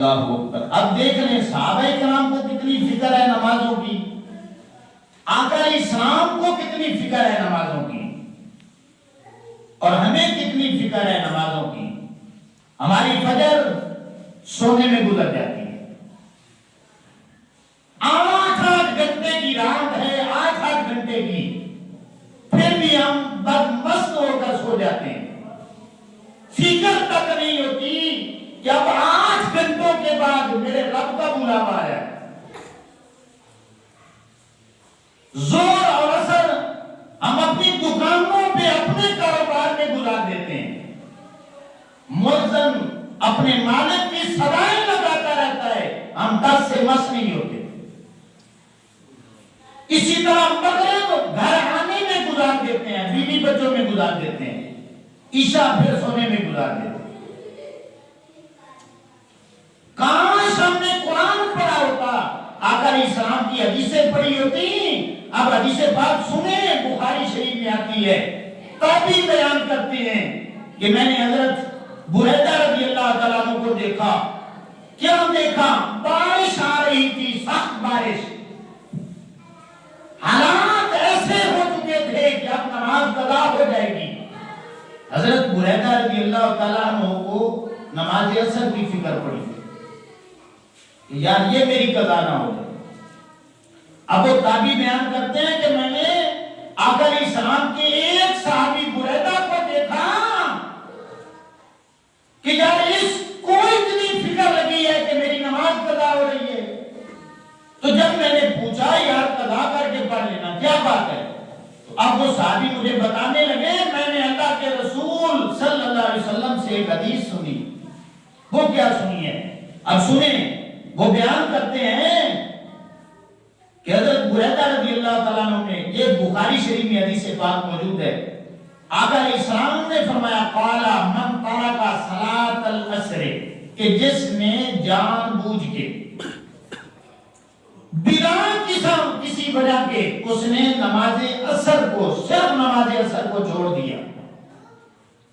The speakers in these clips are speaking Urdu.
اللہ اکبر۔ اب دیکھ لیں صحابہ کرام کو کتنی فکر ہے نمازوں کی، آقا علیہ السلام کو کتنی فکر ہے نمازوں کی، اور ہمیں کتنی فکر ہے نمازوں کی۔ ہماری فجر سونے میں گزر جاتی ہے، 8 گھنٹے کی رات ہے، 8 گھنٹے کی، پھر بھی ہم بدمست ہو کر سو جاتے ہیں، فکر تک نہیں ہوتی کہ اب 8 گھنٹوں کے بعد میرے رب کا بلاوا آیا ہے۔ زور اور اثر ہم اپنی دکانوں پہ اپنے کاروبار میں گزار دیتے ہیں، مؤذن اپنے مالک کی صدائیں لگاتا رہتا ہے، ہم 10 سے مس نہیں ہوتے۔ اسی طرح مغرب گھر آنے میں گزار دیتے ہیں، بیوی بچوں میں گزار دیتے ہیں، عشاء پھر سونے میں گزار دیتے ہیں۔ کاش ہم نے قرآن پڑھا ہوتا، آقا علیہ السلام کی حدیثیں پڑھی ہوتی۔ اب حدیث پاک سنیں، بخاری شریف میں آتی ہے، تابعی بیان کرتے ہیں کہ میں نے حضرت بریدہ رضی اللہ تعالیٰ عنہ کو دیکھا۔ کیا دیکھا؟ بارش آ رہی تھی، سخت بارش، حالات ایسے ہو چکے تھے کہ اب نماز قضا ہو جائے گی۔ حضرت بریدہ رضی اللہ تعالیٰ عنہ کو نماز عصر کی فکر پڑی، یار یہ میری قضا نہ ہو جائے۔ اب وہ تابعی بیان کرتے ہیں کہ میں نے آقا علیہ السلام کے ایک صحابی بریدہ کو دیکھا کہ یار اس کو اتنی فکر لگی ہے کہ میری نماز قضا ہو رہی ہے۔ تو جب میں نے پوچھا یار قضا کر کے پڑھ لینا، کیا بات ہے؟ تو اب وہ صحابی مجھے بتانے لگے میں نے اللہ کے رسول صلی اللہ علیہ وسلم سے ایک حدیث سنی۔ وہ کیا سنی ہے؟ اب سنیں، وہ بیان کرتے ہیں کہ حضرت بریدہ رضی اللہ تعالیٰ عنہ نے، یہ بخاری شریف میں حدیث پاک موجود ہے، آقا علیہ السلام نے فرمایا قال من ترک صلاۃ العصر، کہ جس نے جان بوجھ کے بلا کسی وجہ کے اس نے نماز عصر کو، صرف نماز عصر کو چھوڑ دیا،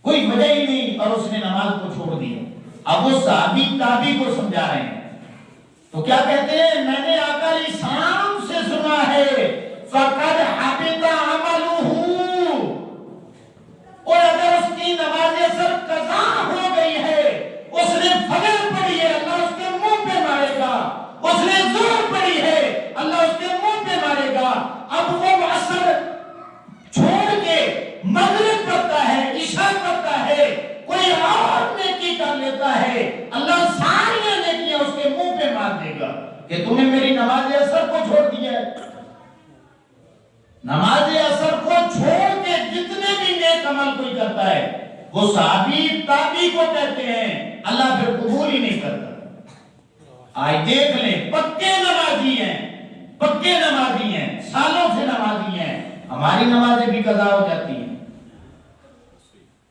کوئی وجہ ہی نہیں اور اس نے نماز کو چھوڑ دیا۔ اب وہ صحابی تابعی کو سمجھا رہے ہیں، تو کیا کہتے ہیں؟ میں نے آقا علیہ السلام سے سنا ہے فَقَدْ حَبِطَ عَمَلُهُ، اور اگر اس کی نماز عصر قضا ہو گئی ہے، اس نے فجر پڑھی ہے، اللہ اس کے منہ پہ مارے گا، اس نے ظہر پڑھی ہے، اللہ اس کے منہ پہ مارے گا۔ اب وہ عصر چھوڑ کے مغرب پڑھتا ہے، عشاء پڑھتا ہے، کوئی اور نیکی کر لیتا ہے، اللہ ساری نیکیاں اس کے منہ پہ مار دے گا کہ تم نے میری نماز عصر کو چھوڑ دیا ہے۔ نماز عصر کو چھوڑ کے جتنے بھی نیک عمل کوئی کرتا ہے، وہ صحابی تابعی کو کہتے ہیں اللہ پھر قبول ہی نہیں کرتا۔ آج دیکھ لیں، پکے نمازی ہیں، پکے نمازی ہیں، سالوں سے نمازی ہیں، ہماری نمازیں بھی قضا ہو جاتی ہیں۔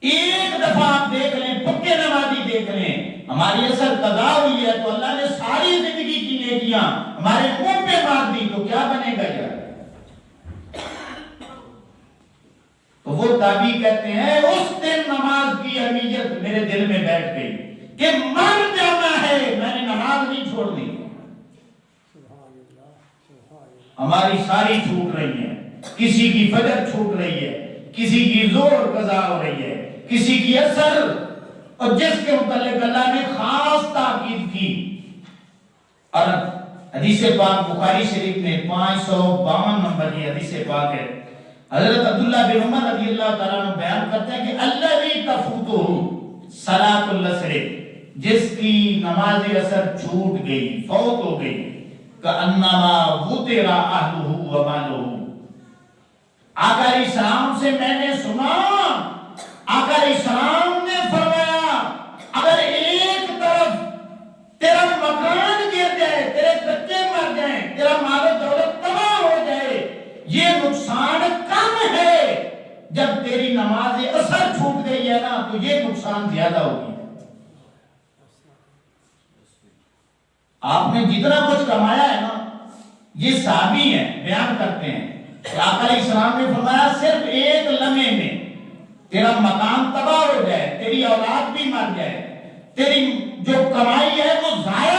ایک دفعہ آپ دیکھ لیں، پکے نمازی دیکھ لیں، ہماری عصر قضا ہوئی ہے تو اللہ نے ساری زندگی کی نیکیاں ہمارے منہ پہ مار دی، تو کیا بنے گا یار؟ تو وہ تابعی کہتے ہیں اس دن نماز کی اہمیت میرے دل میں بیٹھ گئی کہ مر جانا ہے، میں نے نماز نہیں چھوڑنی۔ ہماری ساری چھوٹ رہی ہے، کسی کی فجر چھوٹ رہی ہے، کسی کی ظہر قضا ہو رہی ہے، کسی کی عصر، اور جس کے متعلق اللہ نے خاص تاکید کی۔ اور حدیث پاک بخاری شریف میں 552 نمبر کی حدیث پاک ہے، حضرت عبداللہ بن عمر رضی اللہ تعالیٰ عنہ بیان کرتے ہیں کہ الذی تفوتہ صلاۃ العصر، جس کی نماز عصر چھوٹ گئی، فوت ہو گئی، کأنما وطر اہلہ ومالہ۔ آقا علیہ السلام سے میں نے سنا، آقا علیہ السلام نے فرمایا اگر ایک طرف تیرا مکان گر جائے، تیرے بچے مر جائیں، تیرا مال و دولت تباہ ہو جائے، یہ نقصان کم ہے، جب تیری نماز عصر چھوٹ گئی ہے نا تو یہ نقصان زیادہ ہوگی۔ آپ نے جتنا کچھ کمایا ہے نا، یہ صحابی ہیں بیان کرتے ہیں کہ آقا علیہ السلام نے فرمایا صرف ایک لمحے میں تیرا مکان تباہ ہو جائے، تیری اولاد بھی مر جائے، تیری جو کمائی ہے وہ ضائع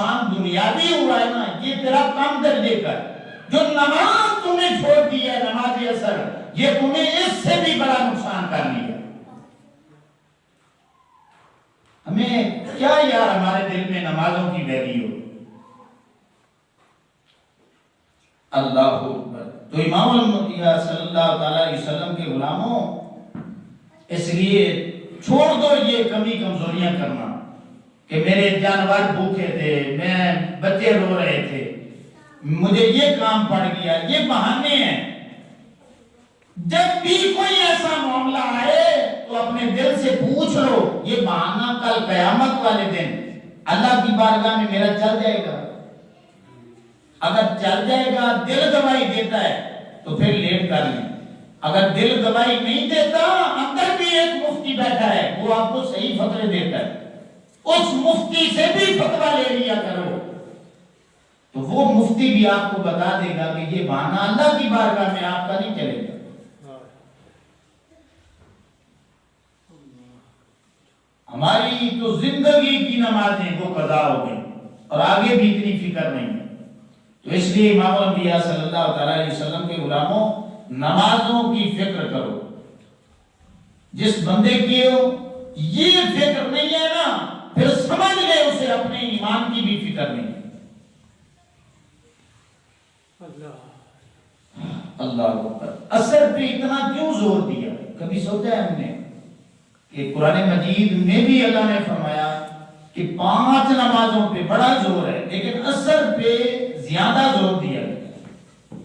نقصان دنیاوی ہوا ہے نا، یہ تیرا کم درجے کا ہے۔ جو نماز تم نے چھوڑ دی ہے، نماز اثر، یہ تمہیں اس سے بھی بڑا نقصان کر لیا۔ ہمیں کیا یار ہمارے دل میں نمازوں کی ویلیو۔ اللہ اکبر۔ تو امام الانبیاء صلی اللہ تعالی علیہ وسلم کے غلاموں، اس لیے چھوڑ دو یہ کمی کمزوریاں کرنا کہ میرے جانور بھوکے تھے، میں بچے رو رہے تھے، مجھے یہ کام پڑ گیا، یہ بہانے ہیں۔ جب بھی کوئی ایسا معاملہ آئے تو اپنے دل سے پوچھ لو، یہ بہانہ کل قیامت والے دن اللہ کی بارگاہ میں میرا چل جائے گا؟ اگر چل جائے گا، دل گواہی دیتا ہے تو پھر لیٹ کر لیں۔ اگر دل گواہی نہیں دیتا، اندر بھی ایک مفتی بیٹھا ہے، وہ آپ کو صحیح فتوے دیتا ہے، اس مفتی سے بھی فتویٰ لے لیا کرو، تو وہ مفتی بھی آپ کو بتا دے گا کہ یہ بہانہ اللہ کی بارگاہ میں آپ کا نہیں چلے گا۔ ہماری تو زندگی کی نمازیں وہ قضا ہو گئی اور آگے بھی اتنی فکر نہیں ہے۔ تو اس لیے امام الانبیاء صلی اللہ تعالی علیہ وسلم کے غلاموں، نمازوں کی فکر کرو۔ جس بندے کی ہو یہ فکر نہیں ہے نا، پھر سمجھ لے اسے اپنے ایمان کی بھی فکر نہیں ہے۔ اللہ اکبر۔ اثر پہ اتنا کیوں زور دیا؟ کبھی سوچا ہے ہم نے کہ قرآن مجید میں بھی اللہ نے فرمایا کہ 5 نمازوں پہ بڑا زور ہے، لیکن اثر پہ زیادہ زور دیا گیا۔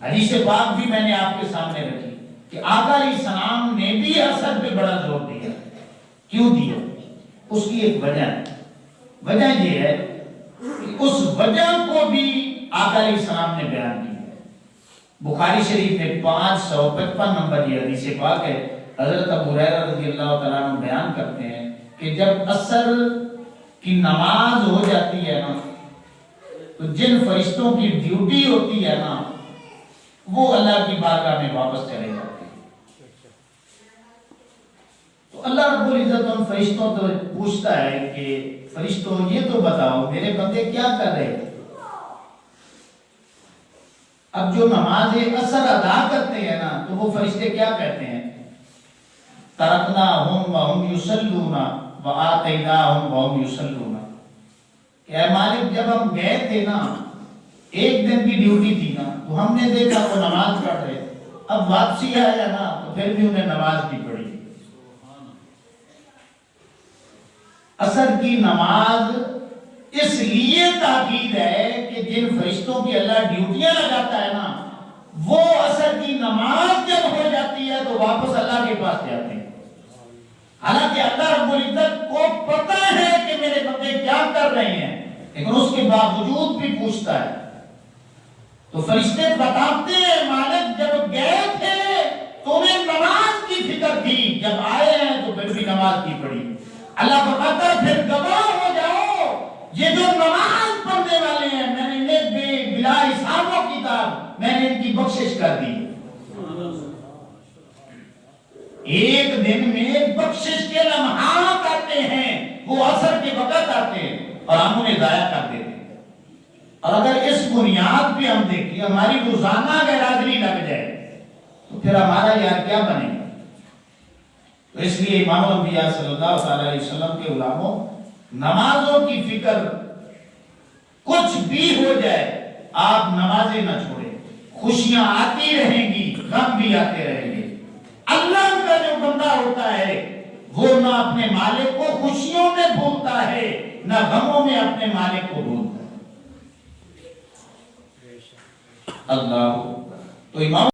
حدیث پاک بھی میں نے آپ کے سامنے رکھی کہ آقا علیہ السلام نے بھی اثر پہ بڑا زور دیا۔ کیوں دیا؟ اس کی ایک وجہ ہے۔ وجہ یہ ہے کہ اس وجہ کو بھی آقا علیہ السلام نے بیان کیا۔ بخاری شریف میں 555 نمبر یہ حدیث پاک ہے۔ حضرت ابو ہریرہ رضی اللہ تعالیٰ عنہ بیان کرتے ہیں کہ جب عصر کی نماز ہو جاتی ہے نا، تو جن فرشتوں کی ڈیوٹی ہوتی ہے نا، وہ اللہ کی بارگاہ میں واپس چلے جاتے ہیں۔ تو اللہ رب العزت ان فرشتوں تو پوچھتا ہے کہ فرشتوں یہ تو بتاؤ میرے بندے کیا کر رہے تھے؟ اب جو نماز عصر ادا کرتے ہیں نا، تو وہ فرشتے کیا کہتے ہیں؟ ترکناہم وہم یصلون وآتیناہم وہم یصلون۔ کہ اے مالک، جب ہم گئے تھے نا، ایک دن کی ڈیوٹی تھی نا، تو ہم نے دیکھا وہ نماز پڑھ رہے تھے، اب واپسی آیا نا تو پھر بھی انہیں نماز بھی پڑھی۔ عصر کی نماز اس لیے تاکید ہے کہ جن فرشتوں کی اللہ ڈیوٹیاں لگاتا ہے نا، وہ عصر کی نماز جب ہو جاتی ہے تو واپس اللہ کے پاس جاتے ہیں۔ حالانکہ اللہ رب العزت کو پتہ ہے کہ میرے بندے کیا کر رہے ہیں، لیکن اس کے باوجود بھی پوچھتا ہے۔ تو فرشتے بتاتے ہیں مالک جب گئے تھے تو انہیں نماز کی فکر تھی، جب آئے ہیں تو پھر بھی نماز کی پڑھی۔ اللہ فرماتا ہے پھر گواہ ہو جاؤ، یہ جو نماز پڑھنے والے ہیں میں نے انہیں بلا حساب و کتاب میں نے ان کی بخشش کر دی۔ ایک دن میں بخشش کے لمحات آتے ہیں، وہ عصر کے وقت آتے ہیں اور ہم انہیں ضائع کر دیتے ہیں۔ اور اگر اس بنیاد پہ ہم دیکھیں ہماری روزانہ غیرحاضری لگ جائے تو پھر ہمارا یار کیا بنے گا؟ تو اس لیے امام الانبیاء صلی اللہ علیہ وسلم کے غلاموں، نمازوں کی فکر کچھ بھی ہو جائے آپ نمازیں نہ چھوڑیں۔ خوشیاں آتی رہیں گی، غم بھی آتے رہیں گے۔ اللہ کا جو بندہ ہوتا ہے وہ نہ اپنے مالک کو خوشیوں میں بھولتا ہے، نہ غموں میں اپنے مالک کو بھولتا ہے۔ اللہ تو امام